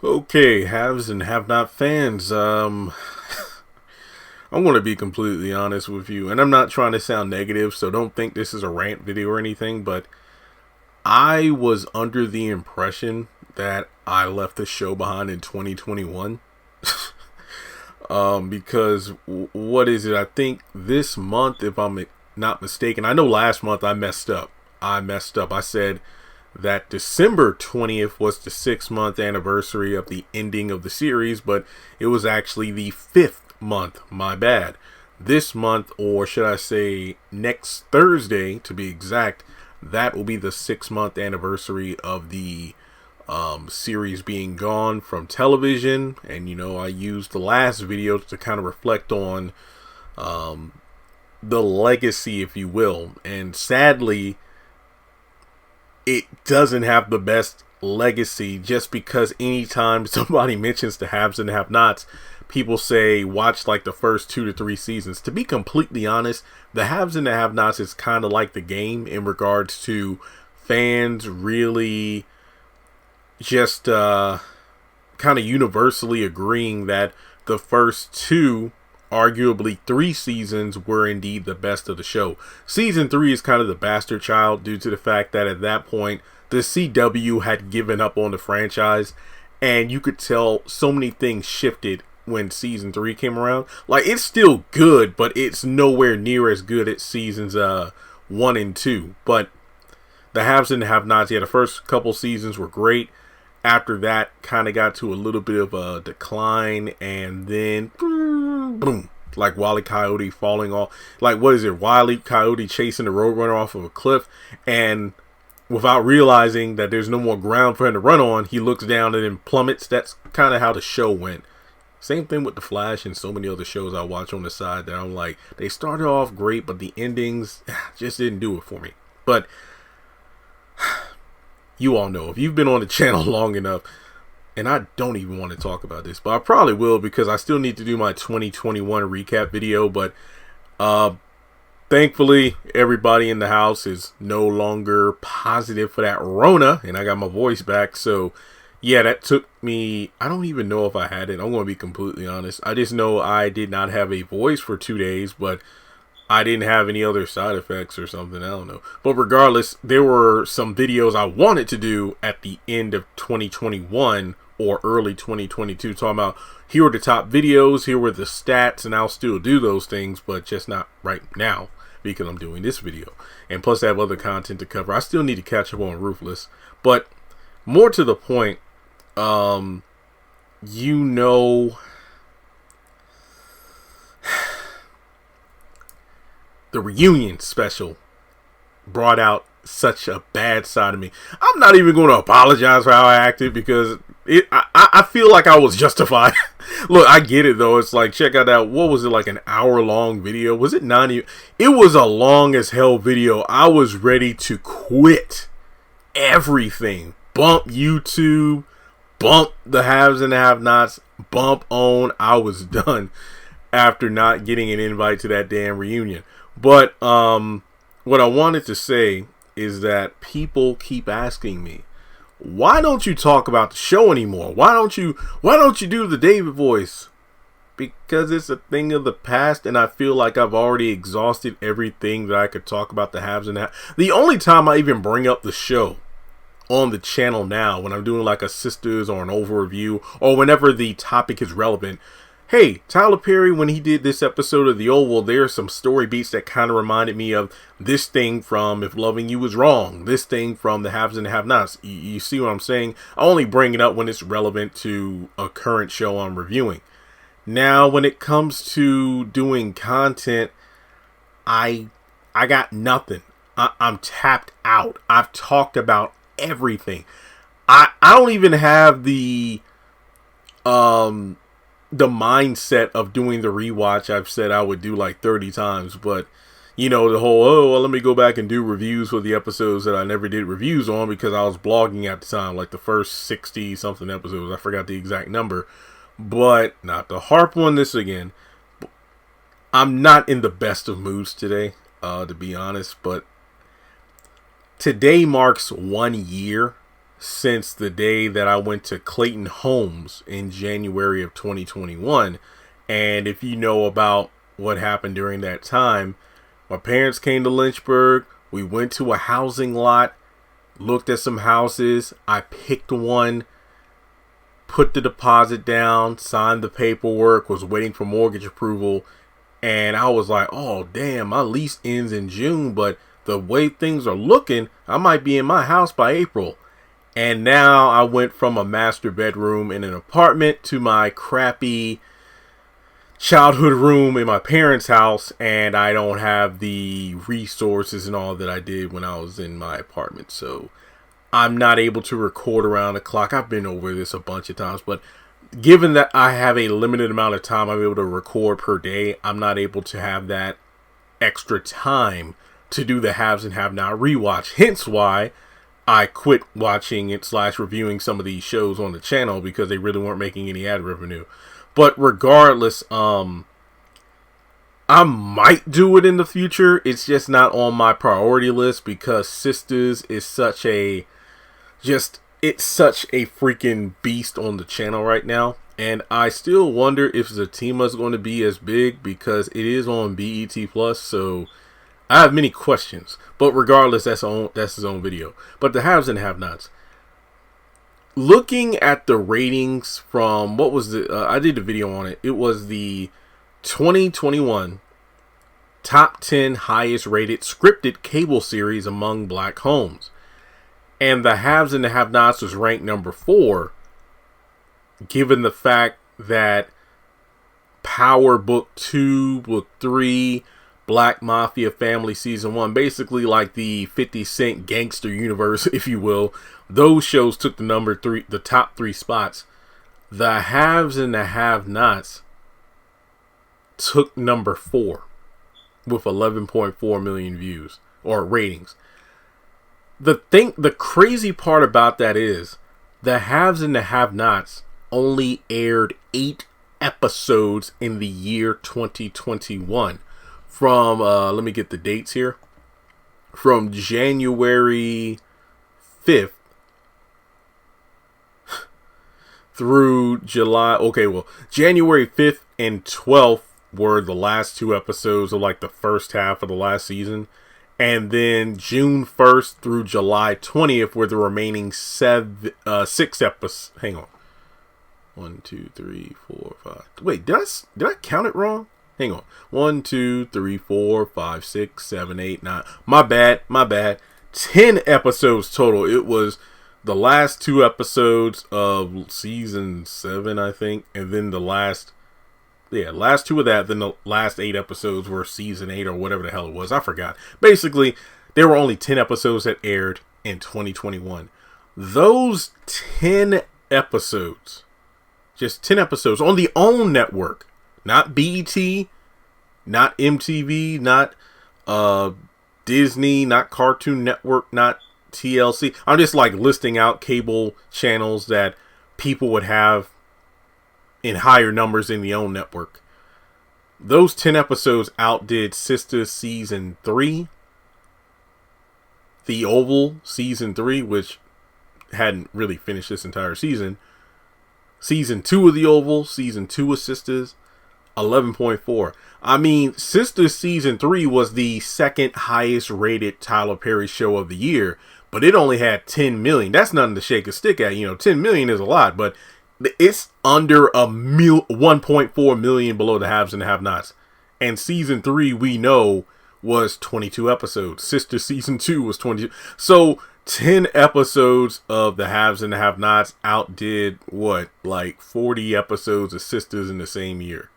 Okay, haves and have not fans. I'm going to be completely honest with you, and I'm not trying to sound negative, so don't think this is a rant video or anything, but I was under the impression that I left the show behind in 2021. Because what is it? I think this month, if I'm not mistaken, I know last month I messed up. I said that December 20th was the 6-month anniversary of the ending of the series, but it was actually the 5th month. My bad. This month, or should I say next Thursday to be exact, that will be the 6-month anniversary of the series being gone from television. And I used the last video to kind of reflect on the legacy, if you will, and sadly it doesn't have the best legacy, just because anytime somebody mentions the haves and have-nots, people say watch like the first 2 to 3 seasons. To be completely honest, the haves and the have-nots is kind of like the game in regards to fans really just kind of universally agreeing that the first 2, arguably 3 seasons were indeed the best of the show. Season 3 is kind of the bastard child due to the fact that at that point the CW had given up on the franchise, and you could tell so many things shifted when season 3 came around. Like, it's still good, but it's nowhere near as good as seasons 1 and 2. But the haves and the have-nots, yeah, the first couple seasons were great. After that, kind of got to a little bit of a decline, and then boom, like Wile E. Coyote falling off. Like, what is it? Wile E. Coyote chasing the Roadrunner off of a cliff, and without realizing that there's no more ground for him to run on, he looks down and then plummets. That's kind of how the show went. Same thing with The Flash and so many other shows I watch on the side that I'm like, they started off great, but the endings just didn't do it for me. But you all know, if you've been on the channel long enough, and I don't even want to talk about this, but I probably will, because I still need to do my 2021 recap video. But thankfully, everybody in the house is no longer positive for that Rona, and I got my voice back. So yeah, that took me, I don't even know if I had it. I'm going to be completely honest. I just know I did not have a voice for 2 days, but I didn't have any other side effects or something. I don't know. But regardless, there were some videos I wanted to do at the end of 2021 or early 2022 talking about, here are the top videos, here were the stats, and I'll still do those things, but just not right now because I'm doing this video. And plus I have other content to cover. I still need to catch up on Ruthless. But more to the point, the reunion special brought out such a bad side of me. I'm not even going to apologize for how I acted, because I feel like I was justified. Look, I get it though. It's like, check out that, what was it, like an hour-long video? Was it 90? It was a long as hell video. I was ready to quit everything. Bump YouTube, bump the haves and the have-nots, bump OWN. I was done after not getting an invite to that damn reunion. But what I wanted to say is that people keep asking me, why don't you talk about the show anymore? Why don't you do the David voice? Because it's a thing of the past, and I feel like I've already exhausted everything that I could talk about the haves and the only time I even bring up the show on the channel now, when I'm doing like a sisters or an overview, or whenever the topic is relevant. Hey, Tyler Perry, when he did this episode of The Oval, there are some story beats that kind of reminded me of this thing from If Loving You Was Wrong, this thing from The Haves and the Have-Nots. You see what I'm saying? I only bring it up when it's relevant to a current show I'm reviewing. Now, when it comes to doing content, I got nothing. I'm tapped out. I've talked about everything. I don't even have the mindset of doing the rewatch I've said I would do like 30 times, but the whole, oh, well, let me go back and do reviews for the episodes that I never did reviews on because I was blogging at the time, like the first 60 something episodes. I forgot the exact number, but not to harp on this again. I'm not in the best of moods today, to be honest, but today marks 1 year since the day that I went to Clayton Homes in January of 2021. And if you know about what happened during that time, my parents came to Lynchburg. We went to a housing lot, looked at some houses. I picked one, put the deposit down, signed the paperwork, was waiting for mortgage approval. And I was like, oh, damn, my lease ends in June, but the way things are looking, I might be in my house by April. And now I went from a master bedroom in an apartment to my crappy childhood room in my parents' house, and I don't have the resources and all that I did when I was in my apartment. So I'm not able to record around the clock. I've been over this a bunch of times, but given that I have a limited amount of time I'm able to record per day, I'm not able to have that extra time to do the haves and have not rewatch. Hence why I quit watching it / reviewing some of these shows on the channel, because they really weren't making any ad revenue. But regardless, I might do it in the future. It's just not on my priority list, because Sisters is such a freaking beast on the channel right now. And I still wonder if Zatima is going to be as big, because it is on BET Plus. So I have many questions. But regardless, that's his own video. But the haves and have-nots. Looking at the ratings from, what was I did a video on it. It was the 2021 top 10 highest rated scripted cable series among black homes. And the haves and the have-nots was ranked number 4, given the fact that Power Book 2, Book 3, Black Mafia Family Season 1, basically like the 50 Cent gangster universe, if you will, those shows took the top 3 spots. The haves and the have-nots took number 4 with 11.4 million views or ratings. The crazy part about that is the haves and the have-nots only aired 8 episodes in the year 2021. From, let me get the dates here. From January 5th through July. Okay, well, January 5th and 12th were the last 2 episodes of like the first half of the last season. And then June 1st through July 20th were the remaining 6 episodes. Hang on. 1, 2, 3, 4, 5. Wait, did I count it wrong? Hang on. 1, 2, 3, 4, 5, 6, 7, 8, 9. My bad. 10 episodes total. It was the last 2 episodes of season 7, I think. And then the last 2 of that. Then the last 8 episodes were season 8 or whatever the hell it was. I forgot. Basically, there were only 10 episodes that aired in 2021. Those 10 episodes, just 10 episodes on the OWN network. Not BET, not MTV, not Disney, not Cartoon Network, not TLC. I'm just like listing out cable channels that people would have in higher numbers in the OWN network. Those 10 episodes outdid Sisters Season 3, The Oval Season 3, which hadn't really finished this entire season, Season 2 of The Oval, Season 2 of Sisters, 11.4. I mean, Sisters Season 3 was the second highest rated Tyler Perry show of the year, but it only had 10 million. That's nothing to shake a stick at. 10 million is a lot, but it's under 1.4 million below the haves and the have-nots. And Season 3, we know, was 22 episodes. Sisters Season 2 was 22. So 10 episodes of the haves and the have-nots outdid, like 40 episodes of Sisters in the same year.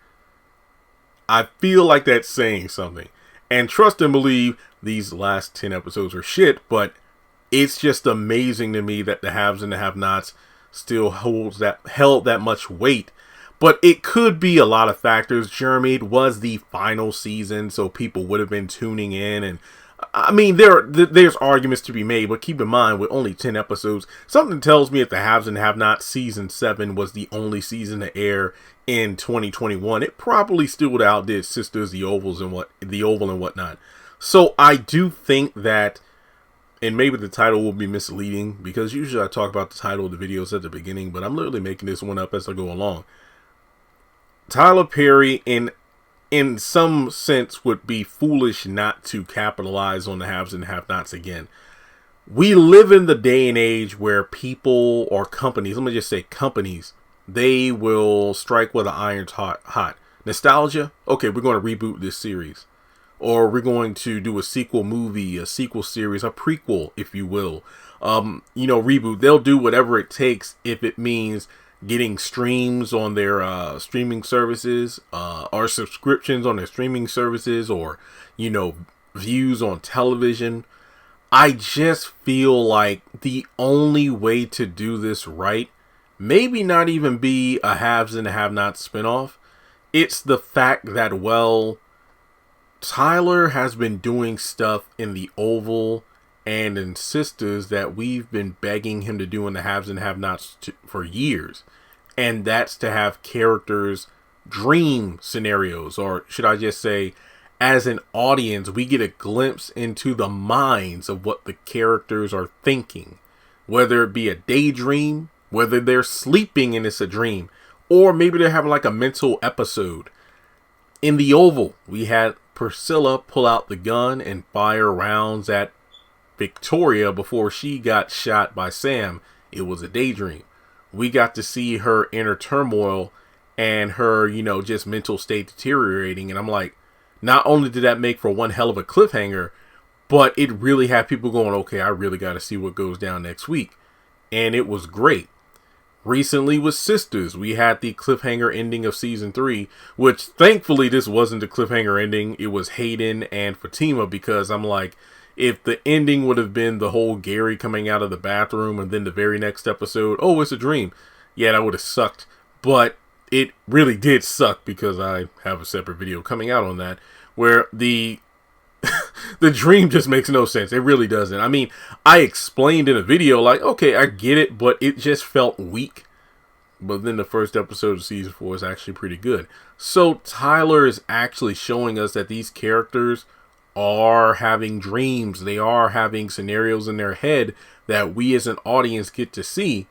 I feel like that's saying something. And trust and believe, these last 10 episodes are shit, but it's just amazing to me that the haves and the have-nots still held that much weight. But it could be a lot of factors. Jeremy, it was the final season, so people would have been tuning in. And I mean, there's arguments to be made, but keep in mind, with only 10 episodes, something tells me if the haves and have-nots Season 7 was the only season to air in 2021, it probably still would have outdid Sisters, The Oval and whatnot. So I do think that and maybe the title will be misleading because usually I talk about the title of the videos at the beginning, but I'm literally making this one up as I go along. Tyler Perry, in some sense, would be foolish not to capitalize on the haves and have-nots again. We live in the day and age where people or companies, let me just say companies, they will strike while the iron's hot. Nostalgia? Okay, we're going to reboot this series. Or we're going to do a sequel movie, a sequel series, a prequel, if you will. Reboot. They'll do whatever it takes if it means getting streams on their streaming services, or subscriptions on their streaming services, or, views on television. I just feel like the only way to do this right, maybe not even be a haves and have-nots spinoff. It's the fact that, Tyler has been doing stuff in the Oval and in Sisters that we've been begging him to do in the haves and have-nots for years. And that's to have characters dream scenarios, or should I just say, as an audience, we get a glimpse into the minds of what the characters are thinking. Whether it be a daydream, whether they're sleeping and it's a dream, or maybe they're having like a mental episode. In the Oval, we had Priscilla pull out the gun and fire rounds at Victoria before she got shot by Sam. It was a daydream. We got to see her inner turmoil and her, just mental state deteriorating. And I'm like, not only did that make for one hell of a cliffhanger, but it really had people going, okay, I really got to see what goes down next week. And it was great. Recently with Sisters, we had the cliffhanger ending of season 3, which thankfully this wasn't the cliffhanger ending. It was Hayden and Fatima, because I'm like, if the ending would have been the whole Gary coming out of the bathroom and then the very next episode, oh, it's a dream. Yeah, that would have sucked. But it really did suck, because I have a separate video coming out on that, where the dream just makes no sense. It really doesn't. I mean, I explained in a video like, okay, I get it, but it just felt weak. But then the first episode of season 4 is actually pretty good. So Tyler is actually showing us that these characters are having dreams. They are having scenarios in their head that we as an audience get to see.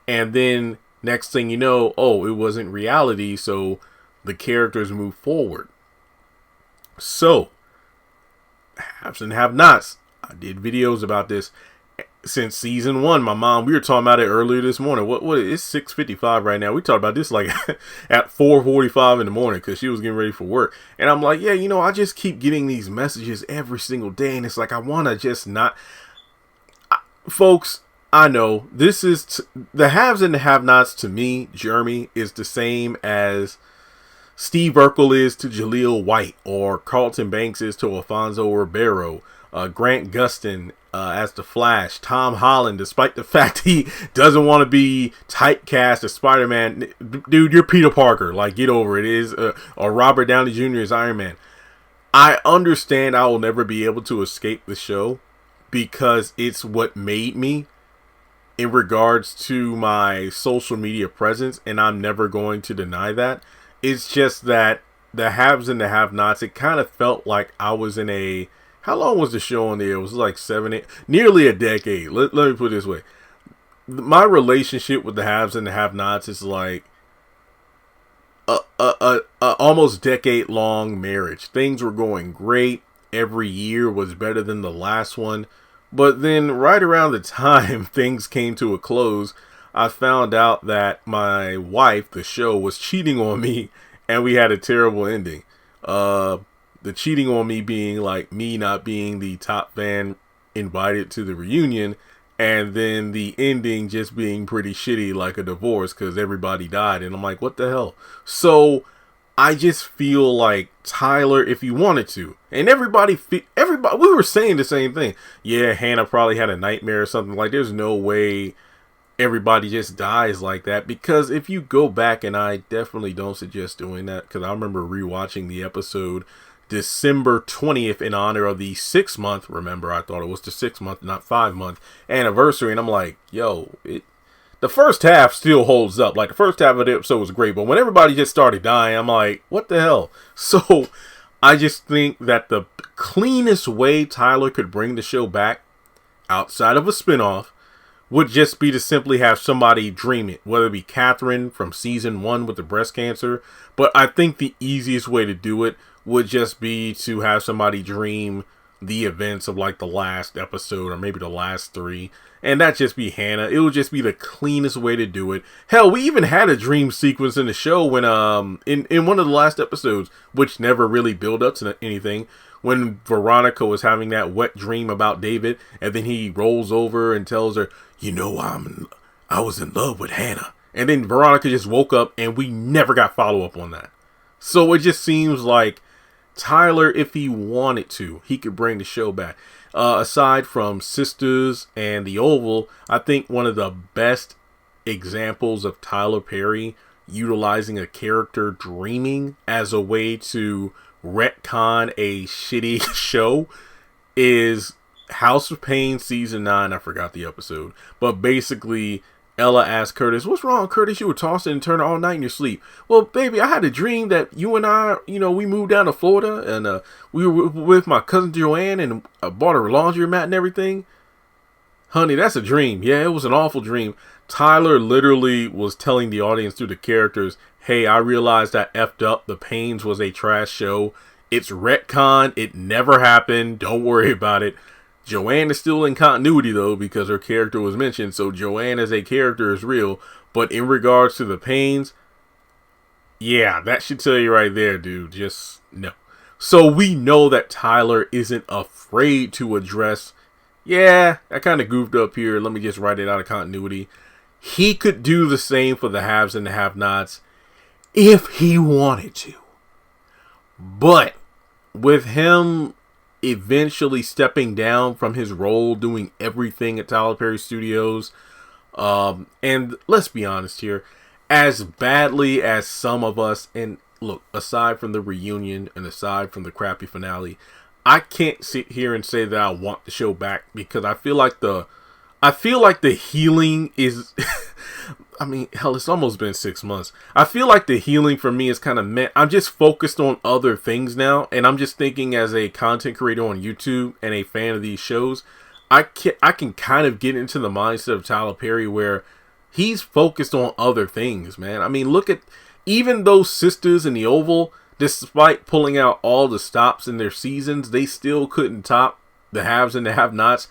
And then next thing you know, oh, it wasn't reality. So the characters move forward. So haves and have-nots. I did videos about this since season 1. My mom, we were talking about it earlier this morning. What it's 6:55 right now. We talked about this like at 4:45 in the morning, because she was getting ready for work. And I'm like, yeah, I just keep getting these messages every single day, and it's like, I want to just not. Folks, I know this is the haves and the have-nots. To me, Jeremy, is the same as Steve Urkel is to Jaleel White, or Carlton Banks is to Alfonso Ribeiro, Grant Gustin as the Flash, Tom Holland, despite the fact he doesn't want to be typecast as Spider-Man. Dude, you're Peter Parker. Like, get over it. Or Robert Downey Jr. as Iron Man. I understand I will never be able to escape the show, because it's what made me in regards to my social media presence, and I'm never going to deny that. It's just that the haves and the have-nots, it kind of felt like I was in a, how long was the show on there? It was like 7, 8, nearly a decade. Let me put it this way. My relationship with the haves and the have-nots is like a almost decade-long marriage. Things were going great. Every year was better than the last one. But then right around the time things came to a close, I found out that my wife, the show, was cheating on me, and we had a terrible ending. The cheating on me being like me not being the top fan invited to the reunion, and then the ending just being pretty shitty, like a divorce, because everybody died. And I'm like, what the hell? So I just feel like Tyler, if you wanted to, and everybody, we were saying the same thing. Yeah, Hannah probably had a nightmare or something. Like, there's no way everybody just dies like that, because if you go back, and I definitely don't suggest doing that, because I remember rewatching the episode December 20th in honor of the 6-month, remember, I thought it was the 6-month, not 5-month anniversary, and I'm like, yo, the first half still holds up. Like, the first half of the episode was great, but when everybody just started dying, I'm like, what the hell? So I just think that the cleanest way Tyler could bring the show back, outside of a spinoff, would just be to simply have somebody dream it, whether it be Catherine from season 1 with the breast cancer. But I think the easiest way to do it would just be to have somebody dream the events of like the last episode or maybe the last 3, and that just be Hannah. It would just be the cleanest way to do it. Hell, we even had a dream sequence in the show when in one of the last episodes, which never really built up to anything, when Veronica was having that wet dream about David, and then he rolls over and tells her, you know, I was in love with Hannah, and then Veronica just woke up, and we never got follow up on that. So it just seems like Tyler, if he wanted to, he could bring the show back. Aside from Sisters and The Oval, I think one of the best examples of Tyler Perry utilizing a character dreaming as a way to retcon a shitty show is House of Pain season 9. I forgot the episode, but basically Ella asked Curtis, what's wrong, Curtis? You were tossing and turning all night in your sleep. Well, baby, I had a dream that you and I, we moved down to Florida, and we were with my cousin Joanne, and I bought her a laundry mat and everything. Honey, that's a dream. Yeah, it was an awful dream. Tyler literally was telling the audience through the characters, hey, I realized I effed up. The Pains was a trash show. It's retcon. It never happened. Don't worry about it. Joanne is still in continuity, though, because her character was mentioned, so Joanne as a character is real. But in regards to the Pains, yeah, that should tell you right there, dude. Just no. So we know that Tyler isn't afraid to address, yeah, I kind of goofed up here. Let me just write it out of continuity. He could do the same for the haves and the have-nots if he wanted to. But with him eventually stepping down from his role doing everything at Tyler Perry Studios, and let's be honest here, as badly as some of us, and look, aside from the reunion and aside from the crappy finale, I can't sit here and say that I want the show back, because I feel like the healing is I mean, hell, it's almost been 6 months. I feel like the healing for me is kind of meant. I'm just focused on other things now. And I'm just thinking as a content creator on YouTube and a fan of these shows, I can kind of get into the mindset of Tyler Perry where he's focused on other things, man. I mean, look at even those Sisters in The Oval, despite pulling out all the stops in their seasons, they still couldn't top the haves and the have-nots,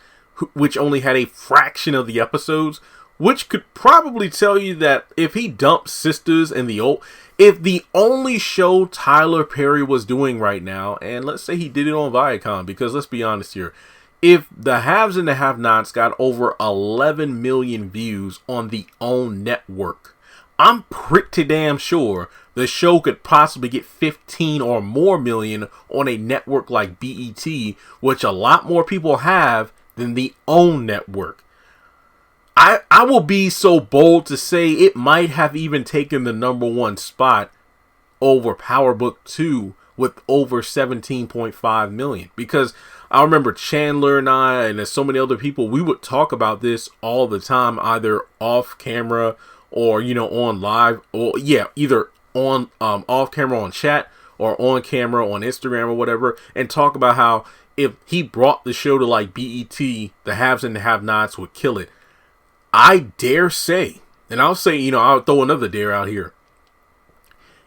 which only had a fraction of the episodes. Which could probably tell you that if he dumped Sisters and if the only show Tyler Perry was doing right now, and let's say he did it on Viacom, because let's be honest here, if the haves and the have-nots got over 11 million views on the OWN network, I'm pretty damn sure the show could possibly get 15 or more million on a network like BET, which a lot more people have than the OWN network. I will be so bold to say it might have even taken the #1 spot over Power Book 2 with over 17.5 million. Because I remember Chandler and I, and there's so many other people, we would talk about this all the time, either off camera or, on live, or either on off camera on chat or on camera on Instagram or whatever, and talk about how if he brought the show to like BET, the haves and the have-nots would kill it. I dare say, and I'll say, I'll throw another dare out here.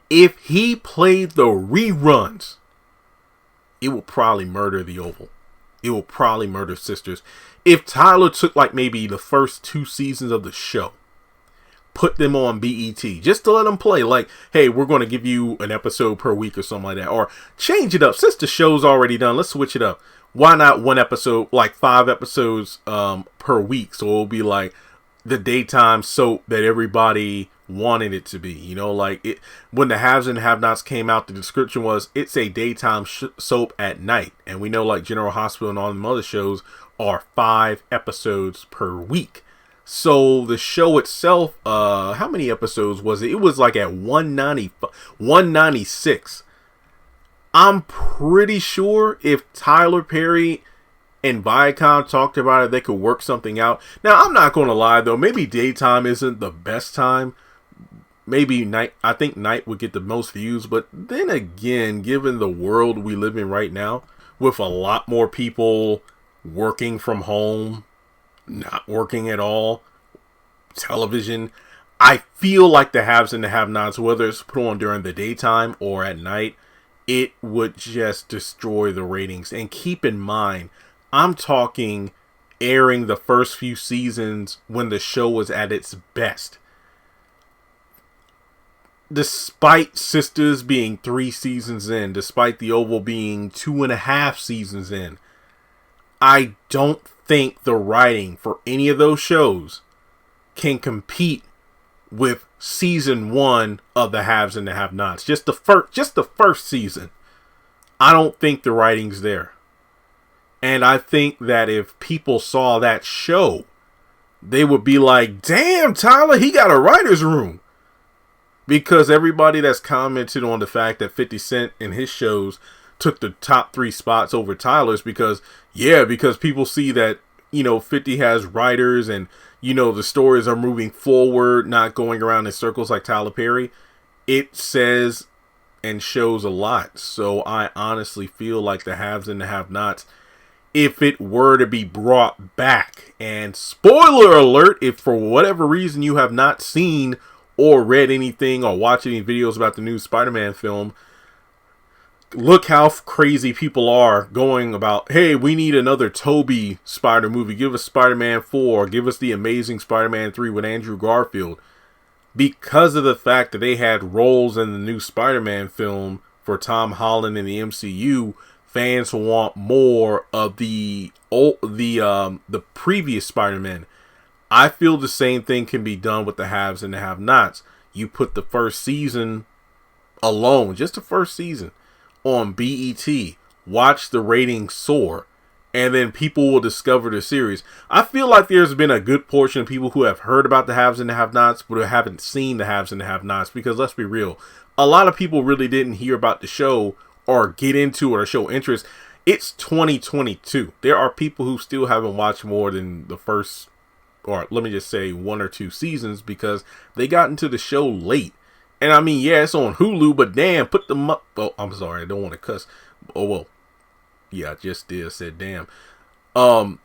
If he played the reruns, it will probably murder The Oval. It will probably murder Sisters. If Tyler took like maybe the first 2 seasons of the show, put them on BET, just to let them play, like, hey, we're going to give you an episode per week or something like that, or change it up. Since the show's already done, let's switch it up. Why not 1 episode, like 5 episodes per week? So it'll be like the daytime soap that everybody wanted it to be, like it when the haves and have-nots came out, the description was it's a daytime soap at night, and we know like General Hospital and all the other shows are 5 episodes per week. So the show itself, how many episodes was it? It was like at 196. I'm pretty sure if Tyler Perry and Viacom talked about it, they could work something out. Now, I'm not going to lie, though. Maybe daytime isn't the best time. Maybe night. I think night would get the most views. But then again, given the world we live in right now, with a lot more people working from home not working at all, television. I feel like the haves and the have-nots, whether it's put on during the daytime or at night, it would just destroy the ratings. And keep in mind, I'm talking airing the first few seasons when the show was at its best. Despite Sisters being 3 seasons in, despite The Oval being 2.5 seasons in, I don't think the writing for any of those shows can compete with season 1 of the haves and the have-nots. Just the first season. I don't think the writing's there. And I think that if people saw that show, they would be like, damn, Tyler, he got a writer's room. Because everybody that's commented on the fact that 50 Cent and his shows took the top 3 spots over Tyler's because people see that, 50 has writers and, the stories are moving forward, not going around in circles like Tyler Perry. It says and shows a lot. So I honestly feel like the haves and the have-nots, if it were to be brought back, and spoiler alert, if for whatever reason you have not seen or read anything or watched any videos about the new Spider-Man film, look how crazy people are going about, hey, we need another Tobey Spider movie. Give us Spider-Man 4. Give us the Amazing Spider-Man 3 with Andrew Garfield. Because of the fact that they had roles in the new Spider-Man film for Tom Holland in the MCU, fans want more of the previous Spider-Man. I feel the same thing can be done with the haves and the have-nots. You put the first season alone, just the first season, on BET, watch the ratings soar, and then people will discover the series. I feel like there's been a good portion of people who have heard about the haves and the have-nots, but who haven't seen the haves and the have-nots, because let's be real, a lot of people really didn't hear about the show or get into it or show interest. It's 2022. There are people who still haven't watched more than the first, or let me just say 1 or 2 seasons, because they got into the show late. And I mean, yeah, it's on Hulu, but damn, put them up. Oh, I'm sorry, I don't want to cuss. Oh, well, yeah, I just did. I said damn.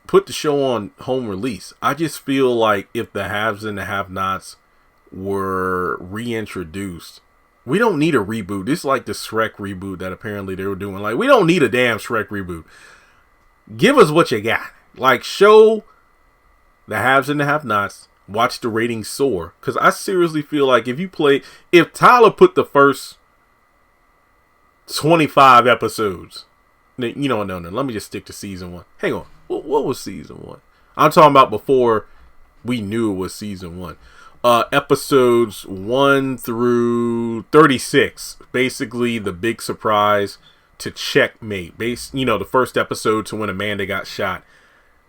Put the show on home release. I just feel like if the haves and the have-nots were reintroduced, we don't need a reboot. This is like the Shrek reboot that apparently they were doing. Like, we don't need a damn Shrek reboot. Give us what you got. Like, show the haves and the have-nots. Watch the ratings soar. Because I seriously feel like if Tyler put the first 25 episodes, no, let me just stick to season 1. Hang on. What was season 1? I'm talking about before we knew it was season 1. Episodes 1 through 36. Basically, the big surprise to checkmate. The first episode to when Amanda got shot.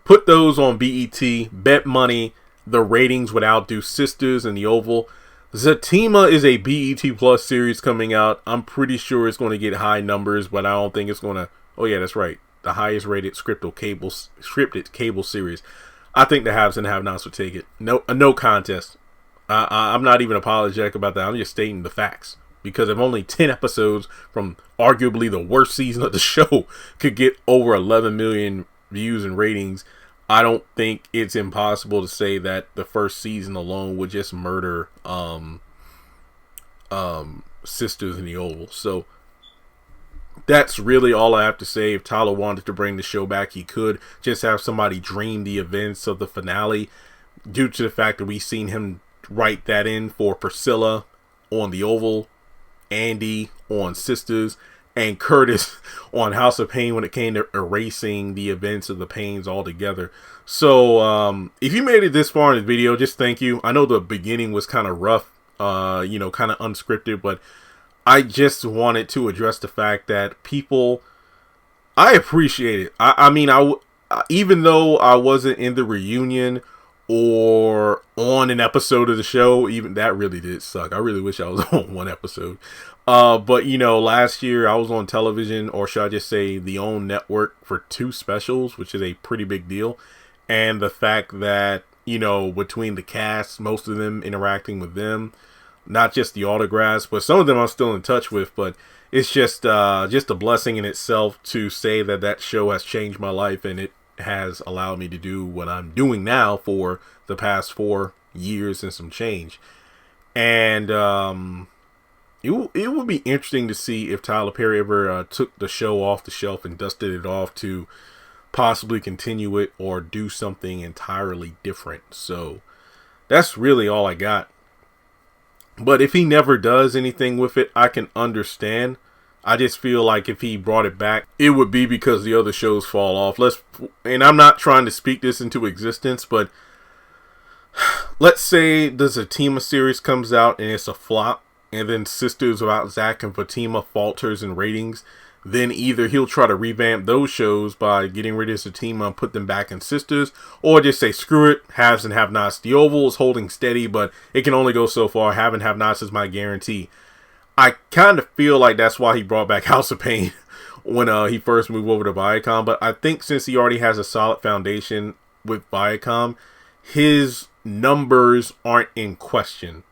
Put those on BET. Bet money the ratings would outdo Sisters and The Oval. Zatima is a BET Plus series coming out. I'm pretty sure it's going to get high numbers, but I don't think it's going to. Oh yeah, that's right. The highest rated scripted cable series. I think the haves and the have-nots would take it. No contest. I'm not even apologetic about that. I'm just stating the facts. Because if only 10 episodes from arguably the worst season of the show could get over 11 million views and ratings, I don't think it's impossible to say that the first season alone would just murder Sisters in the Oval. So that's really all I have to say. If Tyler wanted to bring the show back, he could. Just have somebody dream the events of the finale. Due to the fact that we've seen him write that in for Priscilla on The Oval, Andy on Sisters, and Curtis on House of Pain when it came to erasing the events of the Pains altogether. So, if you made it this far in the video, just thank you. I know the beginning was kind of rough, kind of unscripted, but I just wanted to address the fact that I appreciate it. I mean, even though I wasn't in the reunion or on an episode of the show, even that really did suck. I really wish I was on one episode. But last year I was on television, or should I just say the OWN network, for 2 specials, which is a pretty big deal. And the fact that, between the cast, most of them interacting with them, not just the autographs, but some of them I'm still in touch with, but it's just a blessing in itself to say that show has changed my life, and it has allowed me to do what I'm doing now for the past 4 years and some change. And it would be interesting to see if Tyler Perry ever took the show off the shelf and dusted it off to possibly continue it or do something entirely different. So that's really all I got. But if he never does anything with it, I can understand. I just feel like if he brought it back, it would be because the other shows fall off. And I'm not trying to speak this into existence, but let's say the Zatima series comes out and it's a flop, and then Sisters Without Zach and Fatima falters in ratings. Then either he'll try to revamp those shows by getting rid of Zatima and put them back in Sisters, or just say, screw it, haves and have-nots. The Oval is holding steady, but it can only go so far. Have and have-nots is my guarantee. I kind of feel like that's why he brought back House of Pain when he first moved over to Viacom. But I think since he already has a solid foundation with Viacom, his numbers aren't in question.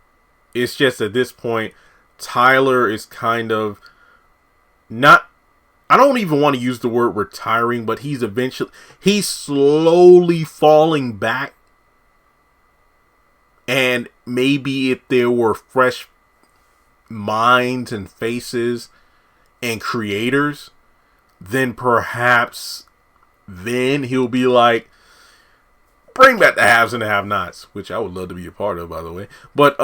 It's just at this point, Tyler is kind of not... I don't even want to use the word retiring, but he's slowly falling back. And maybe if there were fresh minds and faces and creators, then perhaps then he'll be like, bring back the haves and the have-nots, which I would love to be a part of, by the way. But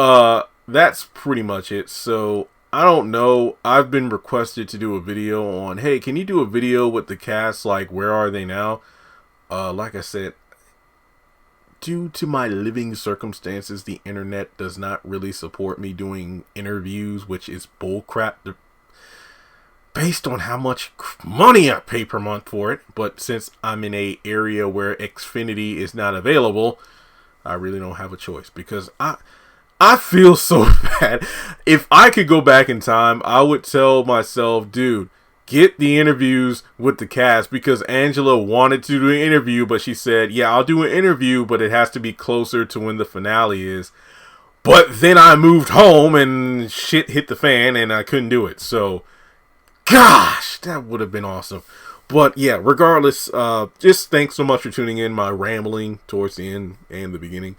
that's pretty much it. So I don't know. I've been requested to do a video on, hey, can you do a video with the cast? Like, where are they now? Like I said, due to my living circumstances, the internet does not really support me doing interviews, which is bullcrap based on how much money I pay per month for it. But since I'm in a area where Xfinity is not available, I really don't have a choice, because I feel so bad. If I could go back in time, I would tell myself, dude, get the interviews with the cast, because Angela wanted to do an interview, but she said, yeah, I'll do an interview, but it has to be closer to when the finale is. But then I moved home and shit hit the fan and I couldn't do it. So, gosh, that would have been awesome. But yeah, regardless, just thanks so much for tuning in, my rambling towards the end and the beginning.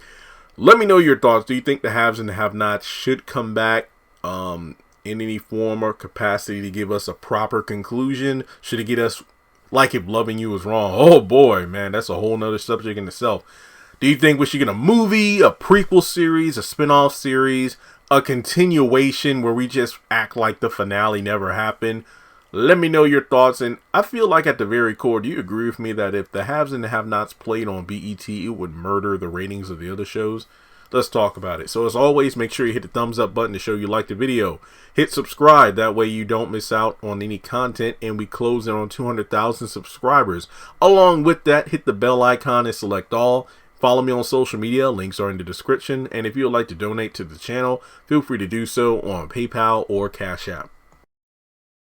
Let me know your thoughts. Do you think the haves and the have-nots should come back in any form or capacity to give us a proper conclusion? Should it get us, like if Loving You was wrong? Oh boy, man, that's a whole nother subject in itself. Do you think we should get a movie, a prequel series, a spin-off series, a continuation where we just act like the finale never happened? Let me know your thoughts. And I feel like at the very core, do you agree with me that if the haves and the have-nots played on BET, it would murder the ratings of the other shows? Let's talk about it. So as always, make sure you hit the thumbs up button to show you like the video. Hit subscribe, that way you don't miss out on any content, and we close in on 200,000 subscribers. Along with that, hit the bell icon and select all. Follow me on social media, links are in the description, and if you would like to donate to the channel, feel free to do so on PayPal or Cash App.